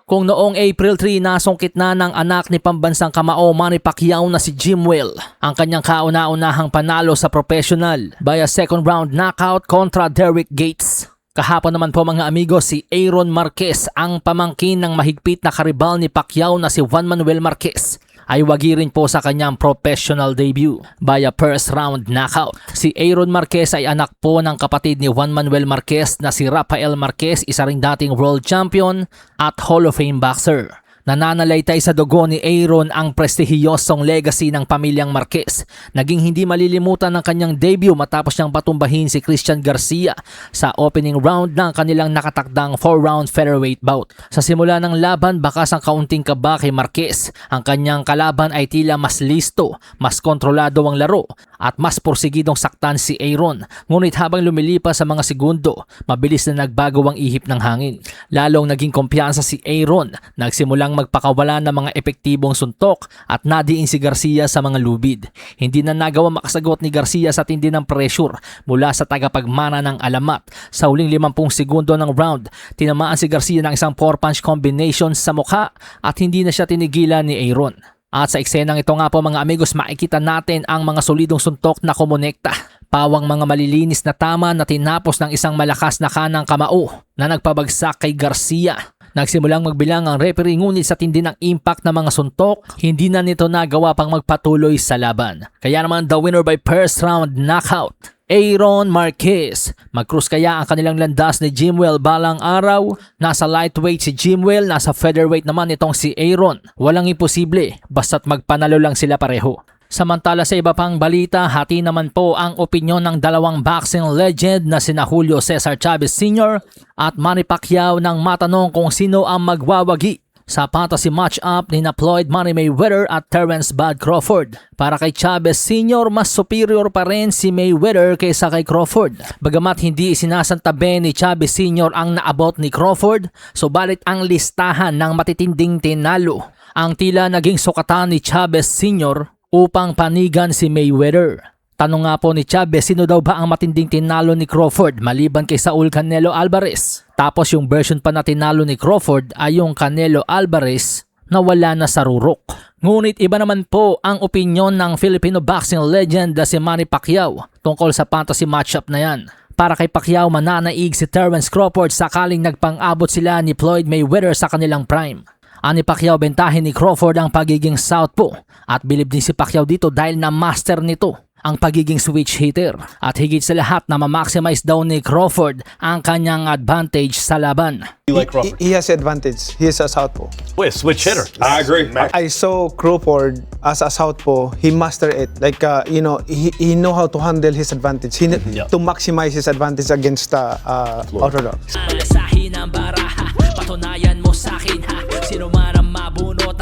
Kung noong April 3 nasungkit na ng anak ni pambansang kamao Manny Pacquiao na si Jim Will ang kanyang kauna-unahang panalo sa professional via second round knockout kontra Derrick Gates. Kahapon naman po mga amigo, si Aaron Marquez, ang pamangkin ng mahigpit na karibal ni Pacquiao na si Juan Manuel Marquez, ay wagi rin po sa kanyang professional debut via first round knockout. Si Aaron Marquez ay anak po ng kapatid ni Juan Manuel Marquez na si Rafael Marquez, isa ring dating world champion at Hall of Fame boxer. Nananalaytay sa dugo ni Aaron ang prestihiyosong legacy ng pamilyang Marquez. Naging hindi malilimutan ng kanyang debut matapos niyang patumbahin si Christian Garcia sa opening round ng kanilang nakatakdang 4-round featherweight bout. Sa simula ng laban, bakas ang kaunting kaba kay Marquez. Ang kanyang kalaban ay tila mas listo, mas kontrolado ang laro at mas porsigidong saktan si Aaron. Ngunit habang lumilipas sa mga segundo, mabilis na nagbago ang ihip ng hangin. Lalong naging kumpiyansa si Aaron, nagsimulang magpakawala ng mga epektibong suntok at nadiin si Garcia sa mga lubid. Hindi na nagawa makasagot ni Garcia sa tindi ng pressure mula sa tagapagmana ng alamat. Sa huling 50 segundo ng round, tinamaan si Garcia ng isang 4-punch combination sa mukha at hindi na siya tinigilan ni Aaron. At sa eksenang ito nga po mga amigos, makikita natin ang mga solidong suntok na kumonekta. Pawang mga malilinis na tama na tinapos ng isang malakas na kanang kamao na nagpabagsak kay Garcia. Nagsimulang magbilang ang referee ngunit sa tindi ng impact ng mga suntok, hindi na nito nagawa pang magpatuloy sa laban. Kaya naman the winner by first round knockout, Aaron Marquez. Mag-cruise kaya ang kanilang landas ni Jimwell balang araw? Nasa lightweight si Jimwell, nasa featherweight naman itong si Aaron. Walang imposible, basta't magpanalo lang sila pareho. Samantala sa iba pang balita, hati naman po ang opinyon ng dalawang boxing legend na sina Julio Cesar Chavez Sr. at Manny Pacquiao nang matanong kung sino ang magwawagi sa fantasy match-up ni Floyd Money Mayweather at Terence Bud Crawford. Para kay Chavez Sr., mas superior pa rin si Mayweather kaysa kay Crawford. Bagamat hindi sinasantabi ni Chavez Sr. ang naabot ni Crawford, subalit ang listahan ng matitinding tinalo ang tila naging sukatan ni Chavez Sr. upang panigan si Mayweather. Tanong nga po ni Chavez, sino daw ba ang matinding tinalo ni Crawford maliban kay Saul Canelo Alvarez? Tapos yung version pa na tinalo ni Crawford ay yung Canelo Alvarez na wala na sa rurok. Ngunit iba naman po ang opinyon ng Filipino boxing legend na si Manny Pacquiao tungkol sa fantasy matchup na yan. Para kay Pacquiao, mananaig si Terence Crawford sakaling nagpang-abot sila ni Floyd Mayweather sa kanilang prime. Ani Pacquiao, bentahin ni Crawford ang pagiging southpaw at bilib din si Pacquiao dito dahil na-master nito ang pagiging switch hitter at higit sa lahat na ma-maximize daw ni Crawford ang kanyang advantage sa laban. You like Crawford? He has advantage. He is a southpaw. Wait, switch hitter. I agree. I saw Crawford as a southpaw. He mastered it. Like he know how to handle his advantage. He to maximize his advantage against orthodox. Alasahin ang baraha, patunayan mo sa akin ha, sino man ang mabunot